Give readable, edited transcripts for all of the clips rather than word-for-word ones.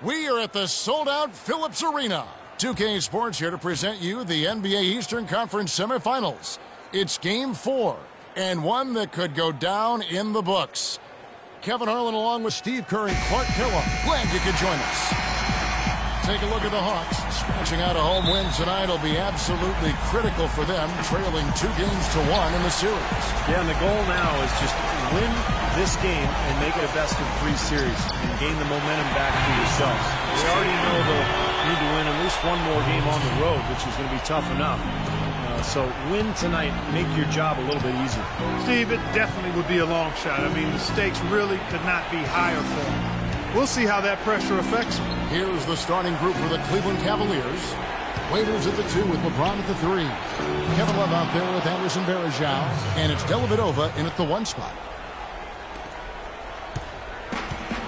We are at the sold-out Phillips Arena. 2K Sports here to present you the NBA Eastern Conference semifinals. It's Game 4, and one that could go down in the books. Kevin Harlan along with Steve Kerr and Clark Kellogg. Glad you could join us. Take a look at the Hawks. Scratching out a home win tonight will be absolutely critical for them, trailing 2 games to 1 in the series. Yeah, and the goal now is just win this game and make it a best-of-3 series and gain the momentum back for yourselves. They already know they'll need to win at least one more game on the road, which is going to be tough enough. So win tonight, make your job a little bit easier. Steve, it definitely would be a long shot. I mean, the stakes really could not be higher for them. We'll see how that pressure affects them. Here's the starting group for the Cleveland Cavaliers. Waiters at the 2 with LeBron at the 3. Kevin Love out there with Anderson Varejao. And it's Dellavedova in at the 1 spot.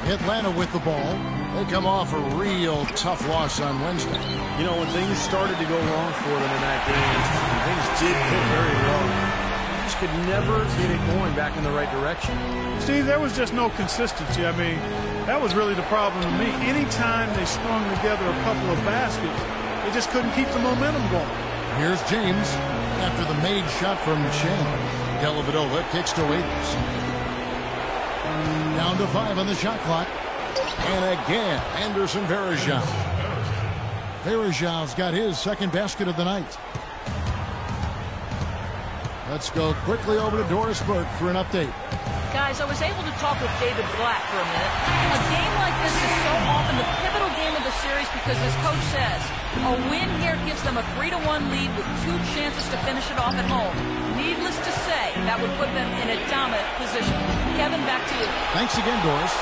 Atlanta with the ball. They come off a real tough loss on Wednesday. You know, when things started to go wrong for them in that game, things did go very wrong. Just could never get it going back in the right direction. Steve, there was just no consistency. I mean, that was really the problem to me. Anytime they strung together a couple of baskets, they just couldn't keep the momentum going. Here's James after the made shot from Chen. Dellavedova kicks to Waiters. Down to 5 on the shot clock. And again, Anderson Varejao. Varejao's got his second basket of the night. Let's go quickly over to Doris Burke for an update. Guys, I was able to talk with David Blatt for a minute. A game like this is so often the pivotal game of the series because, as Coach says, a win here gives them a 3-1 lead with 2 chances to finish it off at home. Needless to say, that would put them in a dominant position. Kevin, back to you. Thanks again, Doris.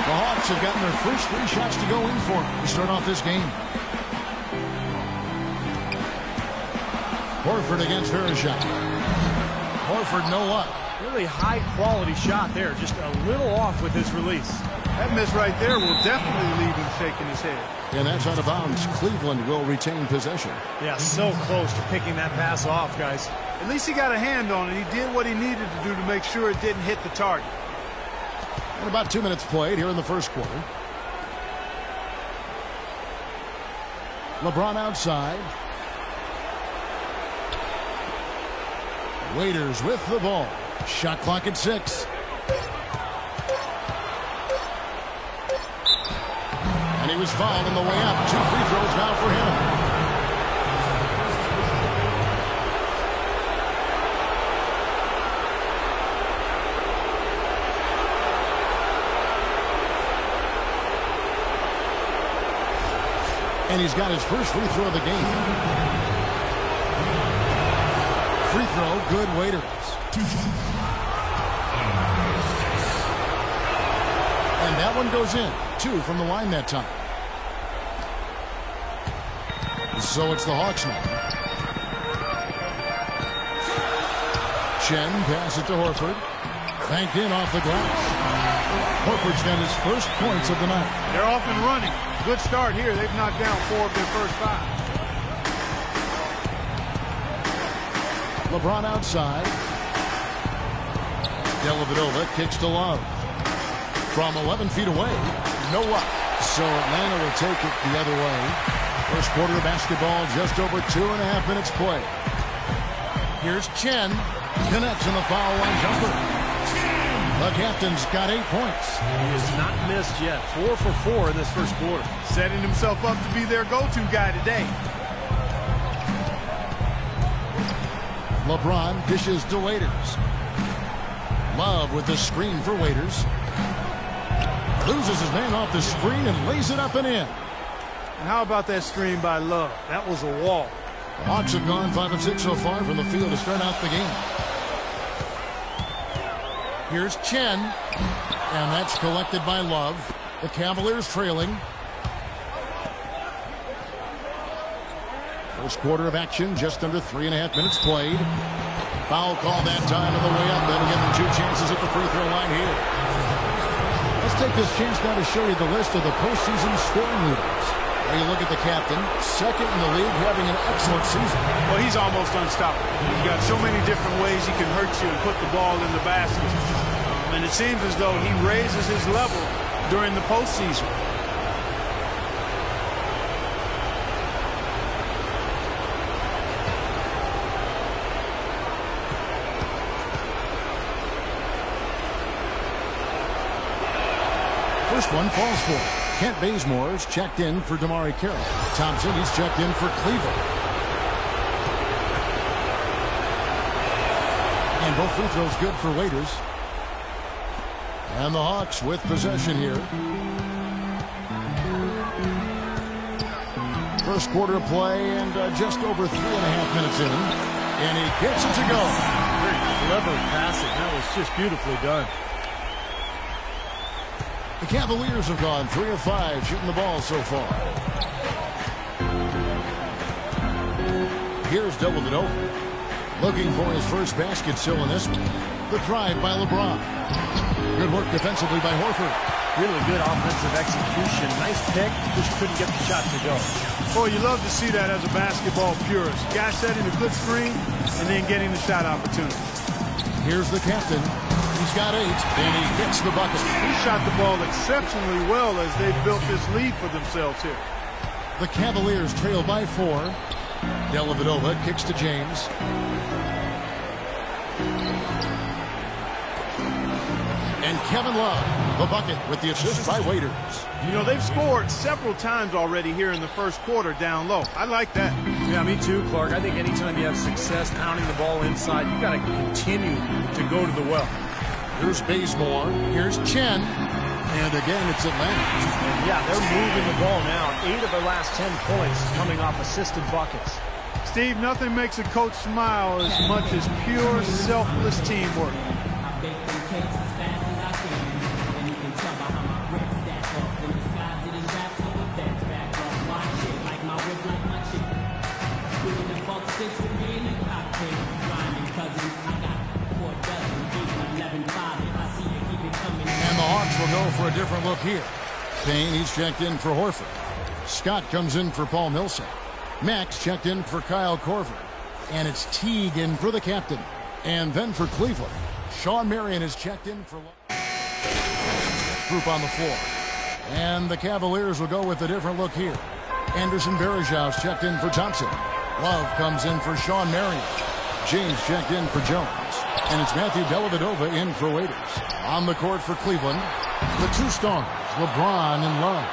The Hawks have gotten their first 3 shots to go in for to start off this game. Horford against Varejao. Horford, no luck. Really high-quality shot there, just a little off with his release. That miss right there will definitely leave him shaking his head. And that's out of bounds. Cleveland will retain possession. Yeah, so close to picking that pass off, guys. At least he got a hand on it. He did what he needed to do to make sure it didn't hit the target. And about 2 minutes played here in the first quarter. LeBron outside. Waiters with the ball. Shot clock at 6. And he was fouled on the way up. 2 free throws now for him. And he's got his first free throw of the game. Free throw, good. Waiters. And that one goes in. 2 from the line that time. So it's the Hawks now. Chen pass it to Horford. Banked in off the glass. Horford's got his first points of the night. They're off and running. Good start here. They've knocked down 4 of their first 5. LeBron outside. Dellavedova kicks to Love. From 11 feet away, no luck. So Atlanta will take it the other way. First quarter of basketball, just over 2.5 minutes play. Here's Chen. Connects in the foul line jumper. The captain's got 8 points. He has not missed yet. 4 for 4 in this first quarter. Setting himself up to be their go-to guy today. LeBron dishes to Waiters. Love with the screen for Waiters. Loses his man off the screen and lays it up and in. And how about that screen by Love? That was a wall. The Hawks have gone 5 of 6 so far from the field to start out the game. Here's Chen. And that's collected by Love. The Cavaliers trailing. First quarter of action, just under 3.5 minutes played. Foul call that time on the way up. That'll give them 2 chances at the free throw line here. Let's take this chance now to show you the list of the postseason scoring leaders. Now you look at the captain, second in the league, having an excellent season. Well, he's almost unstoppable. He's got so many different ways he can hurt you and put the ball in the basket. And it seems as though he raises his level during the postseason. first one falls for him. Kent Bazemore's checked in for Damari Carroll. Thompson, he's checked in for Cleveland. And both free throws good for Waiters. And the Hawks with possession here. First quarter play and just over 3.5 minutes in. And he gets it to go. Very clever passing. That was just beautifully done. The Cavaliers have gone 3 of 5 shooting the ball so far. Here's Dellavedova. Looking for his first basket still in this one. The drive by LeBron. Good work defensively by Horford. Really good offensive execution. Nice pick. Just couldn't get the shot to go. Boy, you love to see that as a basketball purist. Guy setting a good screen and then getting the shot opportunity. Here's the captain. He's got 8, and he hits the bucket. He shot the ball exceptionally well as they built this lead for themselves here. The Cavaliers trail by 4. Dellavedova kicks to James. And Kevin Love, the bucket with the assist by Waiters. You know, they've scored several times already here in the first quarter down low. I like that. Yeah, me too, Clark. I think anytime you have success pounding the ball inside, you got to continue to go to the well. Here's Bazemore. Here's Chen. And again, it's Atlanta. And yeah, they're moving the ball now. 8 of their last 10 points coming off assisted buckets. Steve, nothing makes a coach smile as much as pure, selfless teamwork. And the Hawks will go for a different look here. Payne, he's checked in for Horford. Scott comes in for Paul Millsap. Max checked in for Kyle Korver. And it's Teague in for the captain. And then for Cleveland, Sean Marion is checked in for group on the floor. And the Cavaliers will go with a different look here. Anderson Varejau's checked in for Thompson. Love comes in for Sean Marion. James checked in for Jones. And it's Matthew Dellavedova in for Waiters. On the court for Cleveland, the 2 stars, LeBron and Love.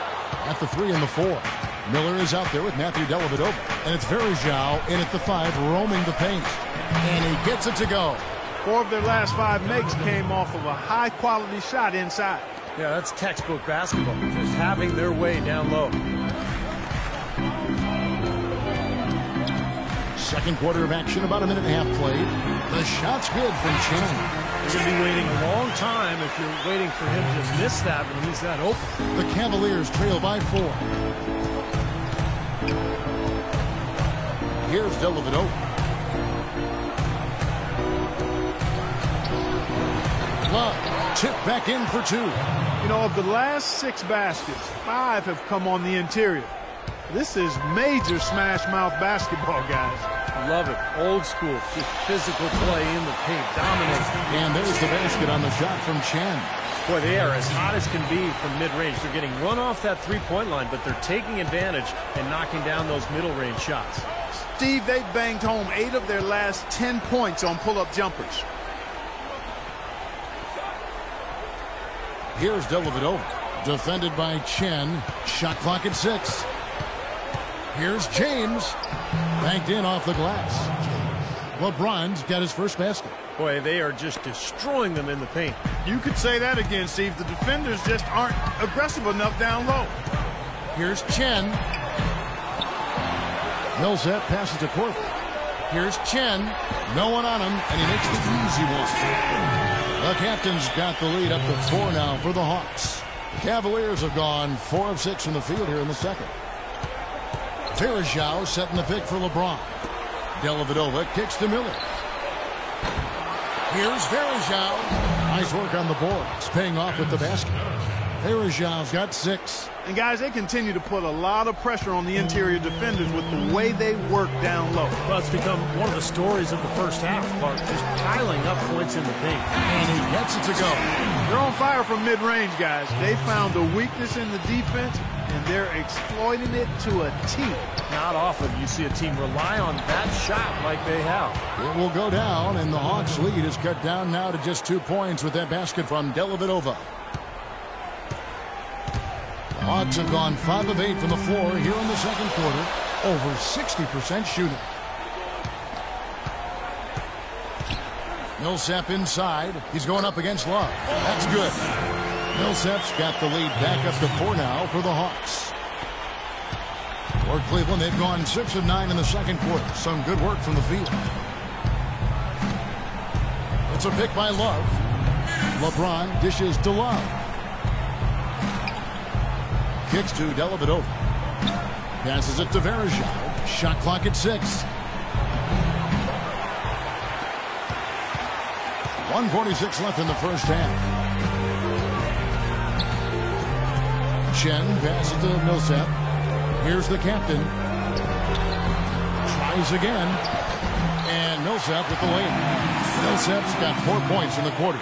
At the 3 and the 4. Miller is out there with Matthew Dellavedova. And it's Varejao in at the 5, roaming the paint. And he gets it to go. 4 of their last 5 makes came off of a high-quality shot inside. Yeah, that's textbook basketball. Just having their way down low. Second quarter of action, about 1.5 minutes played. The shot's good from Chen. You're going to be waiting a long time if you're waiting for him to miss that when he's that open. The Cavaliers trail by 4. Here's Dellavedova. Love, tip back in for 2. You know, of the last 6 baskets, 5 have come on the interior. This is major smash-mouth basketball, guys. Love it. Old school. Just physical play in the paint. Dominate. And there's the basket on the shot from Chen. Boy, they are as hot as can be from mid-range. They're getting run off that three-point line, but they're taking advantage and knocking down those middle-range shots. Steve, they've banged home 8 of their last 10 points on pull-up jumpers. Here's Dellavedova. Defended by Chen. Shot clock at 6. Here's James. Banked in off the glass. LeBron's got his first basket. Boy, they are just destroying them in the paint. You could say that again, Steve. The defenders just aren't aggressive enough down low. Here's Chen. Millsap passes to Korver. Here's Chen. No one on him, and he makes the easy one. The captain's got the lead up to 4 now for the Hawks. The Cavaliers have gone 4 of 6 from the field here in the second. Varejao setting the pick for LeBron. Dellavedova kicks to Miller. Here's Varejao. Nice work on the boards, paying off with the basket. Varejao's got 6. And guys, they continue to put a lot of pressure on the interior defenders with the way they work down low. Well, it's become one of the stories of the first half, Clark, just piling up points in the paint. And he gets it to go. They're on fire from mid-range, guys. They found a weakness in the defense, and they're exploiting it to a T. Not often you see a team rely on that shot like they have. It will go down, and the Hawks' lead is cut down now to just 2 points with that basket from Dellavedova. Hawks have gone 5 of 8 from the floor here in the second quarter. Over 60% shooting. Millsap inside. He's going up against Love. That's good. Millsap's got the lead back up to 4 now for the Hawks. For Cleveland, they've gone 6 of 9 in the second quarter. Some good work from the field. It's a pick by Love. LeBron dishes to Love. Kicks to Dellavedova. Passes it to Varejao. Shot clock at 6. 1:46 left in the first half. Chen passes to Millsap. Here's the captain. Tries again. And Millsap with the layup. Millsap's got 4 points in the quarter.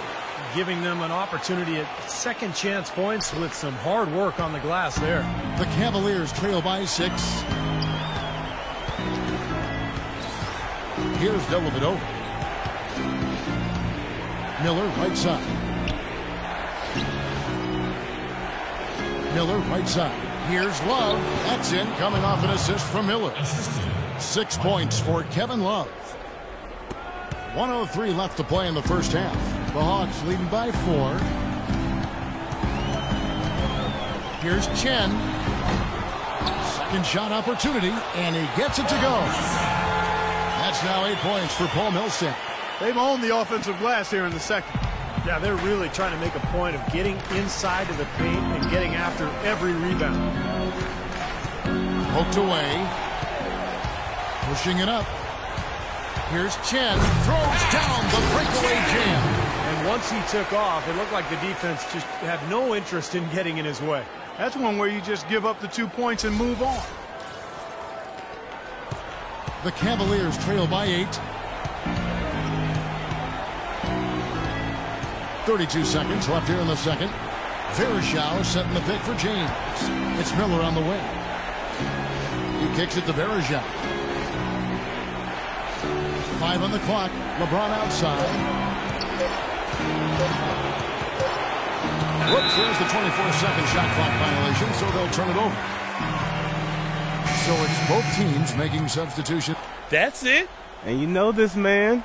Giving them an opportunity at second chance points with some hard work on the glass there. The Cavaliers trail by 6. Here's Dellavedova. Miller right side. Miller right side. Here's Love. That's in, coming off an assist from Miller. 6 points for Kevin Love. 1:03 left to play in the first half. The Hawks leading by 4. Here's Chen. Second shot opportunity, and he gets it to go. That's now 8 points for Paul Millsap. They've owned the offensive glass here in the second. Yeah, they're really trying to make a point of getting inside of the paint and getting after every rebound. Poked away. Pushing it up. Here's Chen. Throws down the breakaway jam. And once he took off, it looked like the defense just had no interest in getting in his way. That's one where you just give up the 2 points and move on. The Cavaliers trail by 8. 32 seconds left here in the second. Varejao setting the pick for James. It's Miller on the wing. He kicks it to Varejao. 5 on the clock. LeBron outside. Whoops, there's the 24-second shot clock violation, so they'll turn it over. So it's both teams making substitutions. That's it. And you know this, man.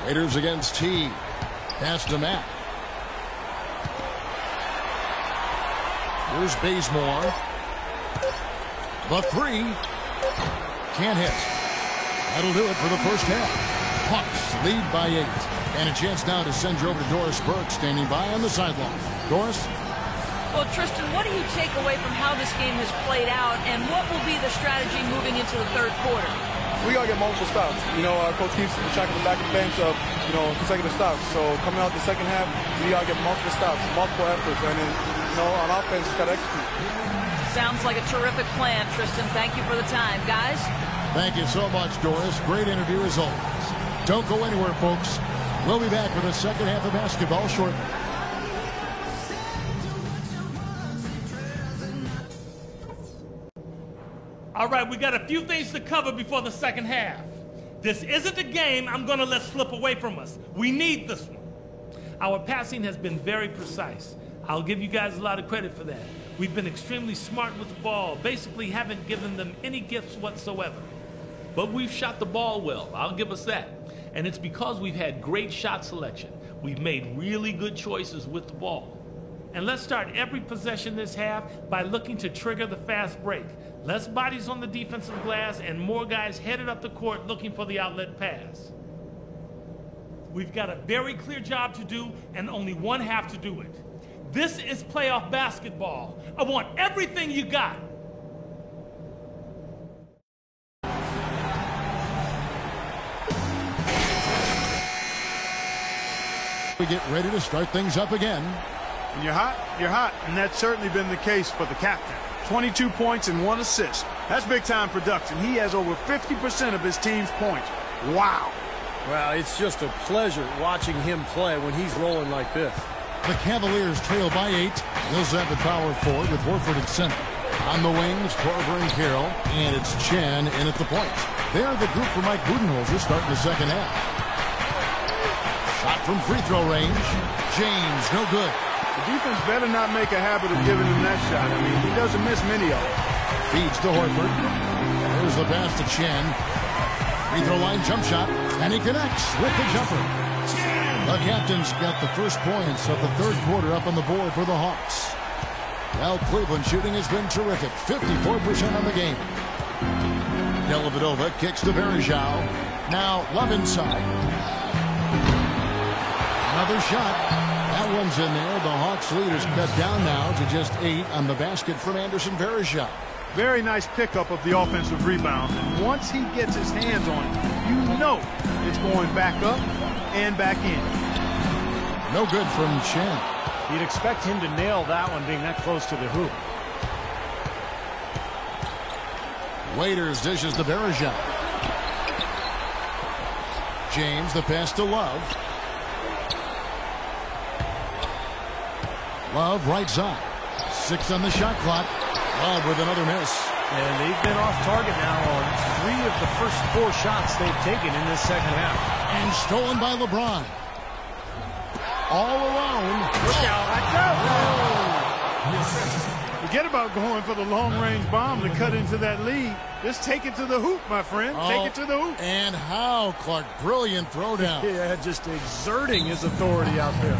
Raiders against T. Pass to Matt. Here's Bazemore. The 3. Can't hit. That'll do it for the first half. Hawks lead by 8. And a chance now to send you over to Doris Burke, standing by on the sideline. Doris? Well, Tristan, what do you take away from how this game has played out, and what will be the strategy moving into the third quarter? We got to get multiple stops. Our coach keeps tracking the back of the bench of, consecutive stops. So coming out the second half, we got to get multiple stops, multiple efforts, and then, on offense, just got to execute. Sounds like a terrific plan, Tristan. Thank you for the time. Guys? Thank you so much, Doris. Great interview as always. Don't go anywhere, folks. We'll be back with the second half of basketball shortly. All right, we got a few things to cover before the second half. This isn't a game I'm going to let slip away from us. We need this one. Our passing has been very precise. I'll give you guys a lot of credit for that. We've been extremely smart with the ball, basically haven't given them any gifts whatsoever. But we've shot the ball well, I'll give us that. And it's because we've had great shot selection. We've made really good choices with the ball. And let's start every possession this half by looking to trigger the fast break. Less bodies on the defensive glass and more guys headed up the court looking for the outlet pass. We've got a very clear job to do and only one half to do it. This is playoff basketball. I want everything you got. We get ready to start things up again. When you're hot, you're hot. And that's certainly been the case for the captain. 22 points and 1 assist. That's big-time production. He has over 50% of his team's points. Wow. Well, it's just a pleasure watching him play when he's rolling like this. The Cavaliers trail by 8. Millsap at power forward with Horford at center. On the wings, Korver and Carroll, and it's Chen in at the point. They're the group for Mike Budenholzer starting the second half. Shot from free throw range. James, no good. The defense better not make a habit of giving him that shot. I mean, he doesn't miss many of them. Feeds to Horford. There's the pass to Chen. Free throw line jump shot, and he connects with the jumper. The captain's got the first points of the third quarter up on the board for the Hawks. Well, Cleveland shooting has been terrific. 54% on the game. Dellavedova kicks to Varejao. Now Love inside. Another shot. That one's in there. The Hawks lead is cut down now to just 8 on the basket from Anderson Varejao. Very nice pickup of the offensive rebound. And once he gets his hands on it, you know it's going back up and back in. No good from Chen. You'd expect him to nail that one being that close to the hoop. Waiters dishes to Varejao. James, the pass to Love. Love right side. 6 on the shot clock. Love with another miss. And they've been off target now on 3 of the first 4 shots they've taken in this second half. And stolen by LeBron. All alone. Look out. Forget about going for the long-range bomb to cut into that lead. Just take it to the hoop, my friend. Take it to the hoop. And how, Clark. Brilliant throwdown. Yeah, just exerting his authority out there.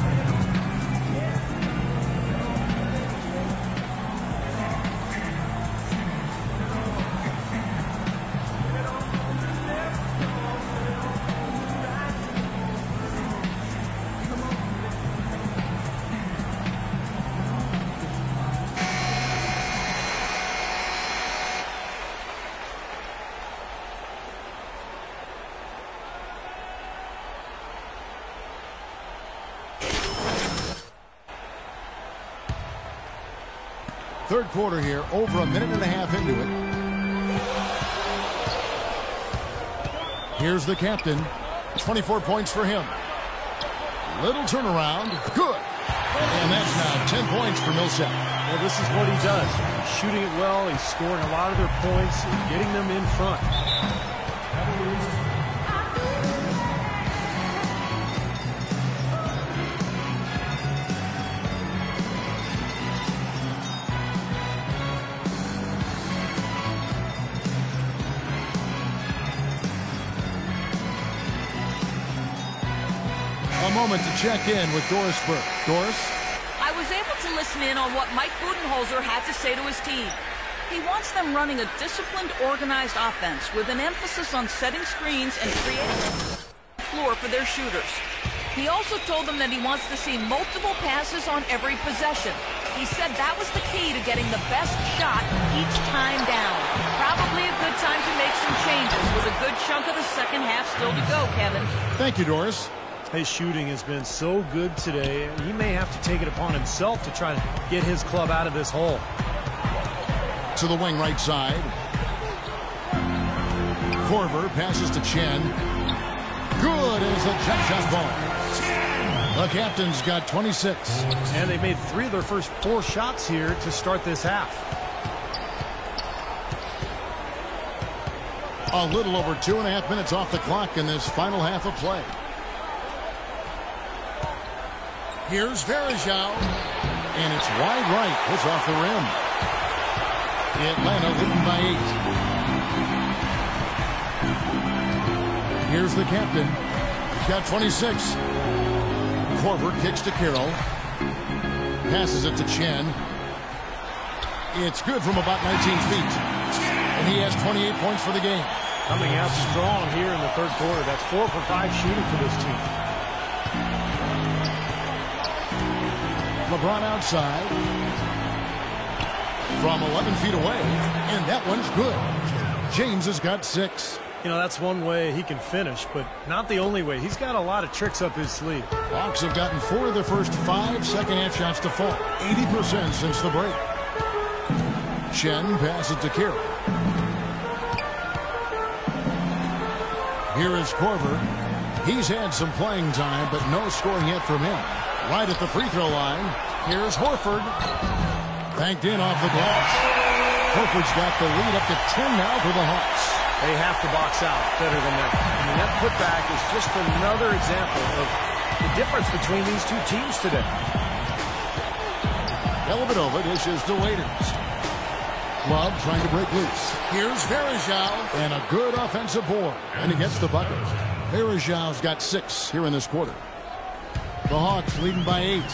Third quarter here, over a minute and a half into it. Here's the captain. 24 points for him. Little turnaround. Good. And that's now 10 points for Millsap. Well, this is what he does. He's shooting it well. He's scoring a lot of their points and getting them in front. A moment to check in with Doris Burke. Doris? I was able to listen in on what Mike Budenholzer had to say to his team. He wants them running a disciplined, organized offense with an emphasis on setting screens and creating the floor for their shooters. He also told them that he wants to see multiple passes on every possession. He said that was the key to getting the best shot each time down. Probably a good time to make some changes with a good chunk of the second half still to go, Kevin. Thank you, Doris. His shooting has been so good today. He may have to take it upon himself to try to get his club out of this hole. To the wing right side. Korver passes to Chen. Good as a jump shot ball. The captain's got 26. And they made 3 of their first 4 shots here to start this half. A little over 2.5 minutes off the clock in this final half of play. Here's Varejao. And it's wide right. It's off the rim. Atlanta leading by 8. Here's the captain. He's got 26. Korver kicks to Carroll. Passes it to Chen. It's good from about 19 feet. And he has 28 points for the game. Coming out strong here in the third quarter. That's 4 for 5 shooting for this team. LeBron outside from 11 feet away, and that one's good. James has got 6. You know, that's one way he can finish, but not the only way. He's got a lot of tricks up his sleeve. Hawks have gotten 4 of their first 5 second-half shots to fall. 80% since the break. Chen passes to Carroll. Here is Korver. He's had some playing time, but no scoring yet from him. Right at the free throw line, here's Horford. Banked in off the glass. Horford's got the lead up to 10 now for the Hawks. They have to box out better than that. I mean, that putback is just another example of the difference between these two teams today. Dellavedova dishes to Waiters. Love trying to break loose. Here's Varejao, and a good offensive board. And he gets the bucket. Varejao's got 6 here in this quarter. The Hawks leading by 8.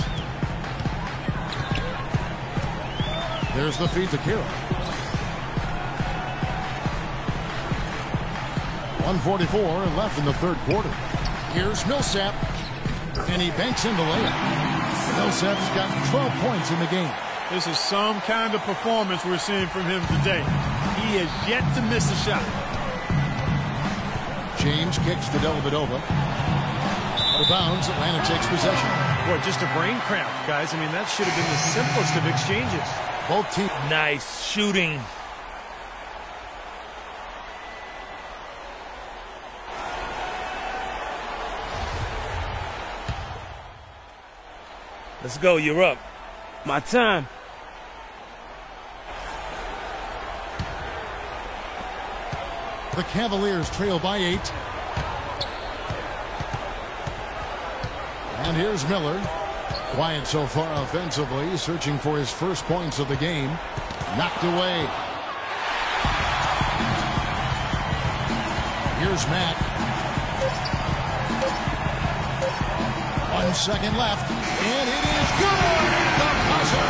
There's the feed to Kira. 1:44 left in the third quarter. Here's Millsap, and he banks in the layup. Millsap's got 12 points in the game. This is some kind of performance we're seeing from him today. He has yet to miss a shot. James kicks to Dellavedova. Out of bounds, Atlanta takes possession. Boy, just a brain cramp, guys. I mean, that should have been the simplest of exchanges. Both teams. Nice shooting. Let's go. You're up. My time. The Cavaliers trail by 8. And here's Miller. Quiet so far offensively, searching for his first points of the game. Knocked away. Here's Mack. 1 second left, and it is good at the buzzer.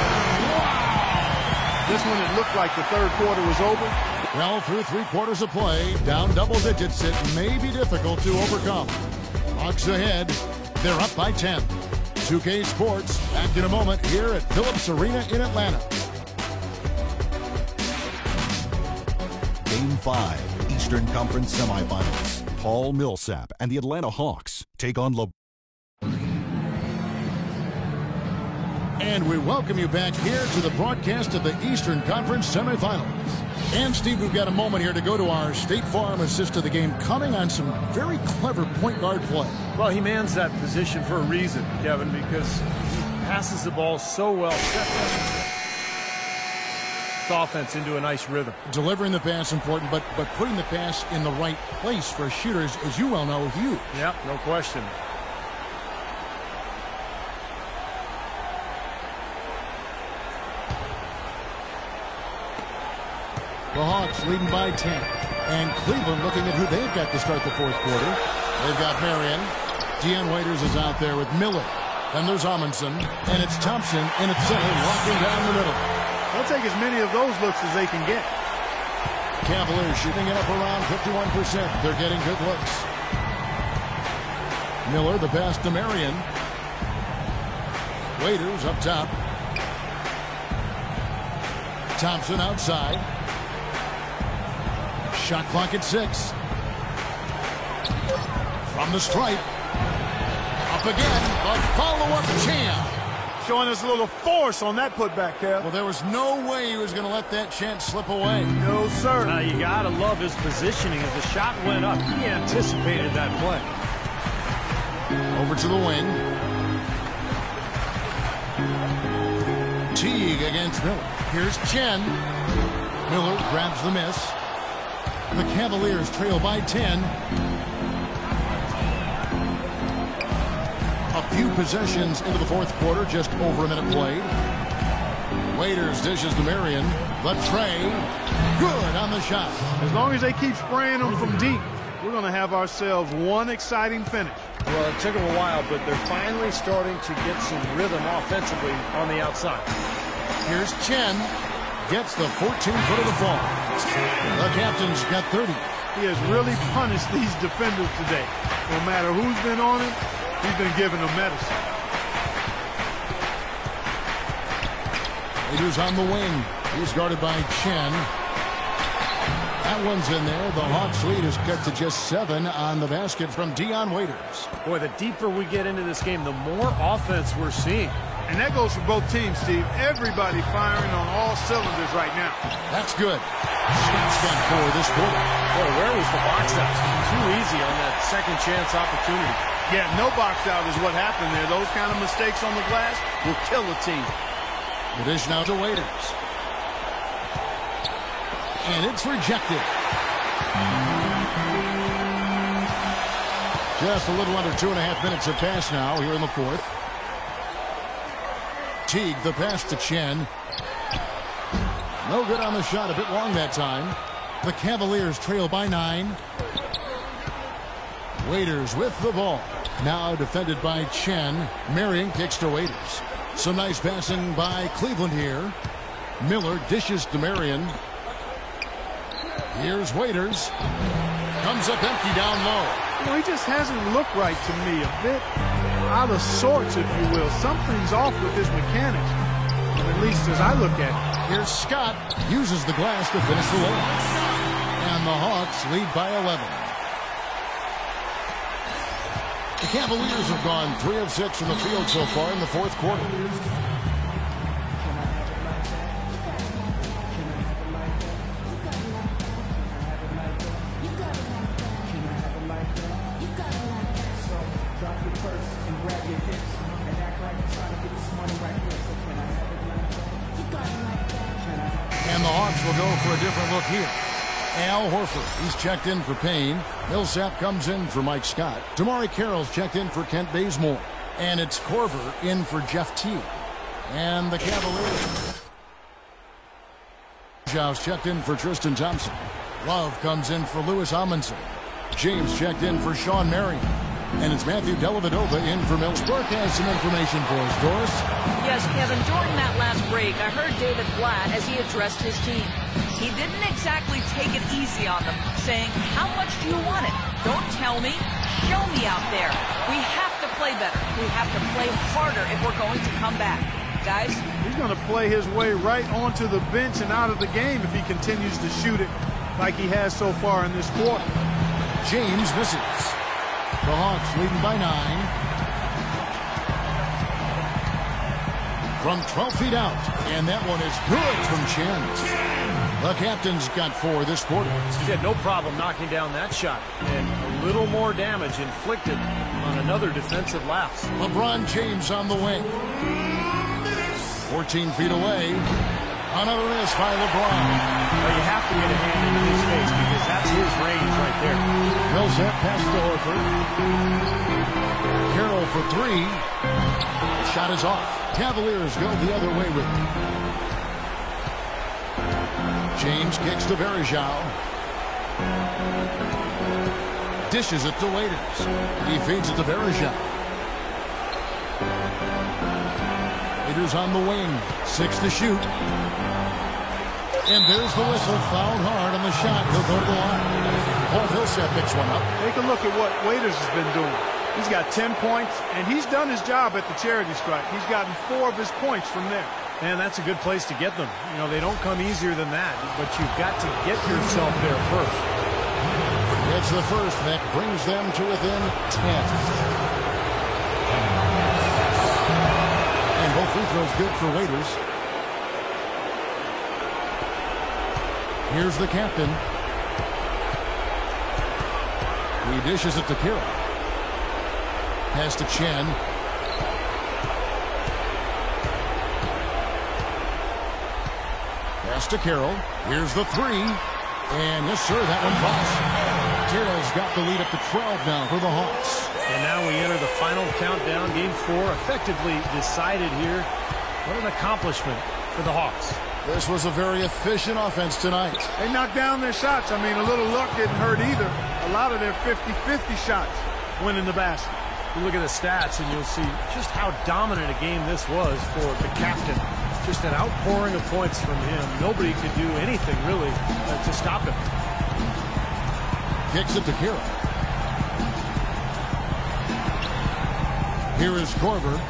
Wow! This one, it looked like the third quarter was over. Well, through 3 quarters of play, down double digits, it may be difficult to overcome. Hawks ahead. They're up by 10. 2K Sports, back in a moment here at Phillips Arena in Atlanta. Game 5, Eastern Conference semifinals. Paul Millsap and the Atlanta Hawks take on And we welcome you back here to the broadcast of the Eastern Conference semifinals. And, Steve, we've got a moment here to go to our State Farm assist of the game, coming on some very clever point guard play. Well, he mans that position for a reason, Kevin, because he passes the ball so well. Sets the offense into a nice rhythm. Delivering the pass important, but putting the pass in the right place for shooters, as you well know, huge. Yep, no question. The Hawks leading by 10. And Cleveland looking at who they've got to start the fourth quarter. They've got Marion. Dion Waiters is out there with Miller. Then there's Amundsen. And it's Thompson in at center, walking down the middle. They'll take as many of those looks as they can get. Cavaliers shooting it up around 51%. They're getting good looks. Miller, the pass to Marion. Waiters up top. Thompson outside. Shot clock at 6. From the stripe. Up again. A follow-up champ. Showing us a little force on that putback, Kev. Well, there was no way he was going to let that chance slip away. No, sir. You got to love his positioning. As the shot went up, he anticipated that play. Over to the wing. Teague against Miller. Here's Chen. Miller grabs the miss. The Cavaliers trail by 10. A few possessions into the fourth quarter, just over a minute played. Waiters dishes to Marion. The tray. Good on the shot. As long as they keep spraying them from deep, we're going to have ourselves one exciting finish. Well, it took them a while, but they're finally starting to get some rhythm offensively on the outside. Here's Chen. Gets the 14-foot of the fall. The captain's got 30. He has really punished these defenders today. No matter who's been on him, he's been giving them medicine. Waiters on the wing. He's guarded by Chen. That one's in there. The Hawks lead is cut to just 7 on the basket from Dion Waiters. Boy, the deeper we get into this game, the more offense we're seeing. And that goes for both teams, Steve. Everybody firing on all cylinders right now. That's good. Shots got 4 this quarter. Boy, where was the box out? Too easy on that second chance opportunity. Yeah, no box out is what happened there. Those kind of mistakes on the glass will kill a team. The dish now to Waiters. And it's rejected. Just a little under 2.5 minutes have passed now here in the fourth. Teague, the pass to Chen. No good on the shot, a bit long that time. The Cavaliers trail by 9. Waiters with the ball. Now defended by Chen. Marion kicks to Waiters. Some nice passing by Cleveland here. Miller dishes to Marion. Here's Waiters. Comes up empty down low. You know, he just hasn't looked right to me. A bit out of sorts, if you will. Something's off with his mechanics, at least as I look at it. Here's Scott. Uses the glass to finish the layup. And the Hawks lead by 11. The Cavaliers have gone 3 of 6 from the field so far in the fourth quarter. And the Hawks will go for a different look here. Al Horford, he's checked in for Payne. Millsap comes in for Mike Scott. Damari Carroll's checked in for Kent Bazemore. And it's Korver in for Jeff Teague. And the Cavaliers. Jow's checked in for Tristan Thompson. Love comes in for Louis Amundsen. James checked in for Sean Marion. And it's Matthew Dellavedova in for Mills. Burke has some information for us, Doris. Yes, Kevin, during that last break, I heard David Blatt as he addressed his team. He didn't exactly take it easy on them, saying, how much do you want it? Don't tell me. Show me out there. We have to play better. We have to play harder if we're going to come back. Guys? He's going to play his way right onto the bench and out of the game if he continues to shoot it like he has so far in this quarter. James misses. The Hawks leading by 9. From 12 feet out. And that one is good from Chen. The captain's got 4 this quarter. He had no problem knocking down that shot. And a little more damage inflicted on another defensive lapse. LeBron James on the wing. 14 feet away. Another miss by LeBron. Well, you have to get a hand into his face because that's his range right there. Millsap pass to Horford. Carroll for 3. The shot is off. Cavaliers go the other way with it. James kicks to Varejao. Dishes it to Waiters. He feeds it to Varejao. Waiters on the wing. 6 to shoot. And there's the whistle. Fouled hard on the shot. He'll go to the line. Paul Millsap picks one up. Take a look at what Waiters has been doing. He's got 10 points, and he's done his job at the charity stripe. He's gotten 4 of his points from there. Man, that's a good place to get them. You know, they don't come easier than that, but you've got to get yourself there first. It's the first that brings them to within 10. And both free throws good for Waiters. Here's the captain. He dishes it to Carroll. Pass to Chen. Pass to Carroll. Here's the 3. And yes, sir, that one falls. Carroll's got the lead up to 12 now for the Hawks. And now we enter the final countdown. Game 4 effectively decided here. What an accomplishment for the Hawks. This was a very efficient offense tonight. They knocked down their shots. I mean, a little luck didn't hurt either. A lot of their 50-50 shots went in the basket. You look at the stats and you'll see just how dominant a game this was for the captain. Just an outpouring of points from him. Nobody could do anything really to stop him. Kicks it to Carroll. Here is Korver.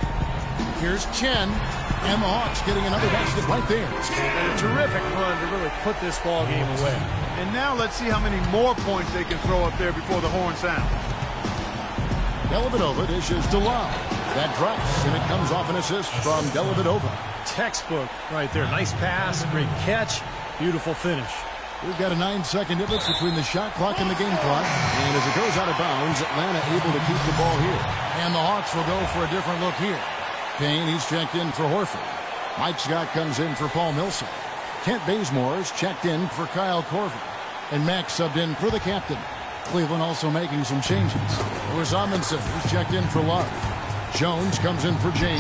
Here's Chen. And the Hawks getting another basket right there. And a terrific run to really put this ball game away. And now let's see how many more points they can throw up there before the horn sound. Dellavedova dishes to Love. That drops, and it comes off an assist from Dellavedova. Textbook right there. Nice pass, great catch, beautiful finish. We've got a 9-second difference between the shot clock and the game clock. And as it goes out of bounds, Atlanta able to keep the ball here. And the Hawks will go for a different look here. Payne, he's checked in for Horford. Mike Scott comes in for Paul Millsap. Kent Bazemore's checked in for Kyle Korver. And Max subbed in for the captain. Cleveland also making some changes. Lewis Amundsen is checked in for Love. Jones comes in for James.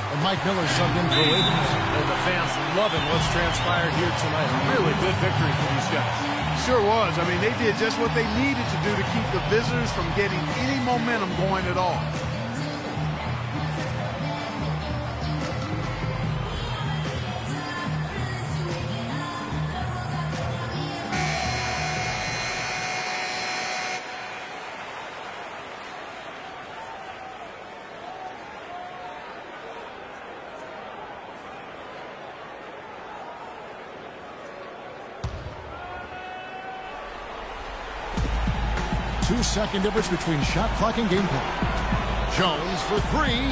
And Mike Miller subbed in for Wiggins. And the fans loving what's transpired here tonight. A really good victory for these guys. Sure was. I mean, they did just what they needed to do to keep the visitors from getting any momentum going at all. Two-second difference between shot clock and game clock. Jones for three.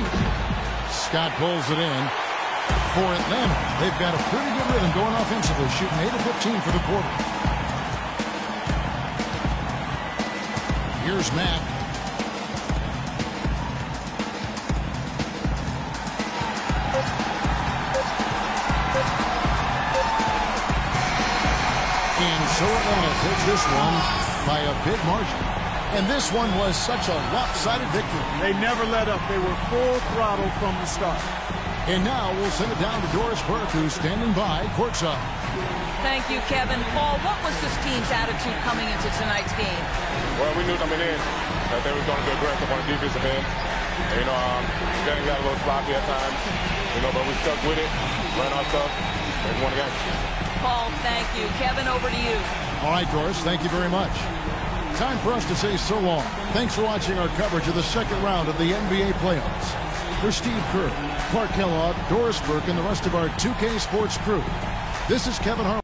Scott pulls it in. For Atlanta, they've got a pretty good rhythm going offensively, shooting 8 of 15 for the quarter. Here's Matt. And so Atlanta takes this one by a big margin. And this one was such a lopsided victory. They never let up. They were full throttle from the start. And now we'll send it down to Doris Burke, who's standing by courtside. Thank you, Kevin. Paul, what was this team's attitude coming into tonight's game? Well, we knew coming in that they were going to be aggressive on the defensive end. And, game got a little sloppy at times, but we stuck with it, ran our stuff, and won the game. Paul, thank you. Kevin, over to you. All right, Doris, thank you very much. Time for us to say so long. Thanks for watching our coverage of the second round of the NBA playoffs. For Steve Kerr, Clark Kellogg, Doris Burke, and the rest of our 2K Sports crew, this is Kevin Harlan.